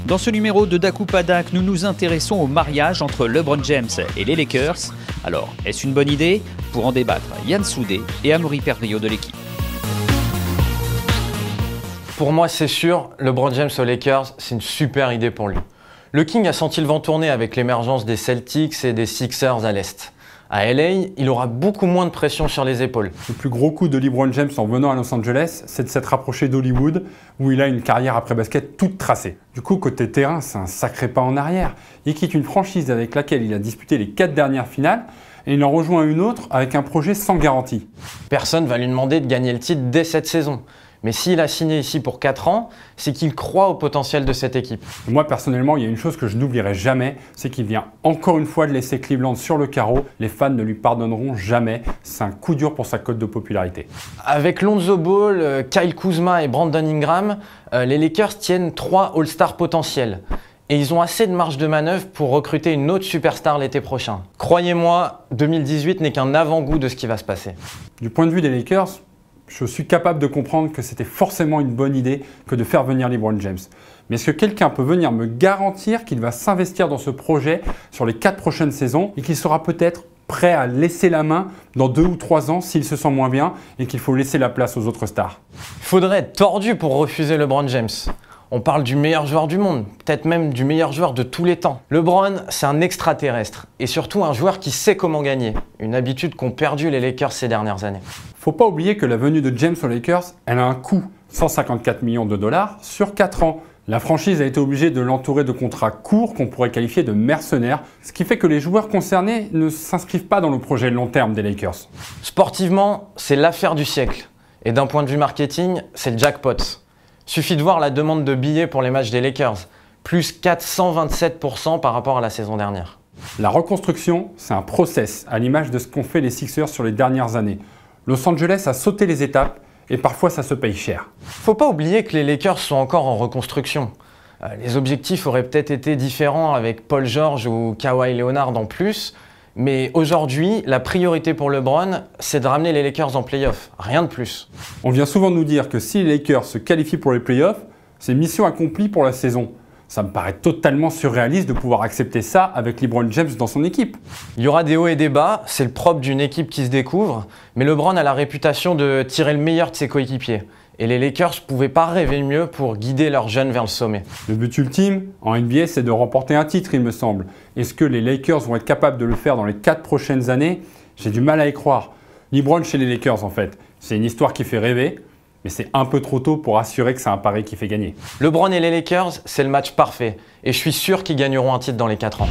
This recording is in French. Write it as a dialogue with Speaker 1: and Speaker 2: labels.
Speaker 1: Dans ce numéro de Daku Padak, nous nous intéressons au mariage entre LeBron James et les Lakers. Alors, est-ce une bonne idée? Pour en débattre, Yann Soudé et Amaury Perdriau de l'équipe.
Speaker 2: Pour moi, c'est sûr, LeBron James aux Lakers, c'est une super idée pour lui. Le King a senti le vent tourner avec l'émergence des Celtics et des Sixers à l'Est. À LA, il aura beaucoup moins de pression sur les épaules.
Speaker 3: Le plus gros coup de LeBron James en venant à Los Angeles, c'est de s'être rapproché d'Hollywood, où il a une carrière après basket toute tracée. Du coup, côté terrain, c'est un sacré pas en arrière. Il quitte une franchise avec laquelle il a disputé les 4 dernières finales, et il en rejoint une autre avec un projet sans garantie.
Speaker 2: Personne ne va lui demander de gagner le titre dès cette saison. Mais s'il a signé ici pour 4 ans, c'est qu'il croit au potentiel de cette équipe.
Speaker 3: Moi, personnellement, il y a une chose que je n'oublierai jamais, c'est qu'il vient encore une fois de laisser Cleveland sur le carreau. Les fans ne lui pardonneront jamais. C'est un coup dur pour sa cote de popularité.
Speaker 2: Avec Lonzo Ball, Kyle Kuzma et Brandon Ingram, les Lakers tiennent 3 All-Stars potentiels. Et ils ont assez de marge de manœuvre pour recruter une autre superstar l'été prochain. Croyez-moi, 2018 n'est qu'un avant-goût de ce qui va se passer.
Speaker 3: Du point de vue des Lakers, je suis capable de comprendre que c'était forcément une bonne idée que de faire venir LeBron James. Mais est-ce que quelqu'un peut venir me garantir qu'il va s'investir dans ce projet sur les 4 prochaines saisons et qu'il sera peut-être prêt à laisser la main dans 2 ou 3 ans s'il se sent moins bien et qu'il faut laisser la place aux autres stars?
Speaker 2: Il faudrait être tordu pour refuser LeBron James. On parle du meilleur joueur du monde, peut-être même du meilleur joueur de tous les temps. LeBron, c'est un extraterrestre et surtout un joueur qui sait comment gagner, une habitude qu'ont perdu les Lakers ces dernières années.
Speaker 3: Faut pas oublier que la venue de James aux Lakers, elle a un coût, 154 millions de dollars sur 4 ans. La franchise a été obligée de l'entourer de contrats courts qu'on pourrait qualifier de mercenaires, ce qui fait que les joueurs concernés ne s'inscrivent pas dans le projet long terme des Lakers.
Speaker 2: Sportivement, c'est l'affaire du siècle et d'un point de vue marketing, c'est le jackpot. Suffit de voir la demande de billets pour les matchs des Lakers, plus 427% par rapport à la saison dernière.
Speaker 3: La reconstruction, c'est un process, à l'image de ce qu'ont fait les Sixers sur les dernières années. Los Angeles a sauté les étapes et parfois ça se paye cher.
Speaker 2: Faut pas oublier que les Lakers sont encore en reconstruction. Les objectifs auraient peut-être été différents avec Paul George ou Kawhi Leonard en plus, mais aujourd'hui, la priorité pour LeBron, c'est de ramener les Lakers en play-off, rien de plus.
Speaker 3: On vient souvent nous dire que si les Lakers se qualifient pour les playoffs, c'est mission accomplie pour la saison. Ça me paraît totalement surréaliste de pouvoir accepter ça avec LeBron James dans son équipe.
Speaker 2: Il y aura des hauts et des bas, c'est le propre d'une équipe qui se découvre, mais LeBron a la réputation de tirer le meilleur de ses coéquipiers. Et les Lakers ne pouvaient pas rêver mieux pour guider leurs jeunes vers le sommet.
Speaker 3: Le but ultime en NBA, c'est de remporter un titre, il me semble. Est-ce que les Lakers vont être capables de le faire dans les 4 prochaines années? J'ai du mal à y croire. LeBron chez les Lakers, en fait, c'est une histoire qui fait rêver, mais c'est un peu trop tôt pour assurer que c'est un pari qui fait gagner.
Speaker 2: LeBron et les Lakers, c'est le match parfait. Et je suis sûr qu'ils gagneront un titre dans les 4 ans.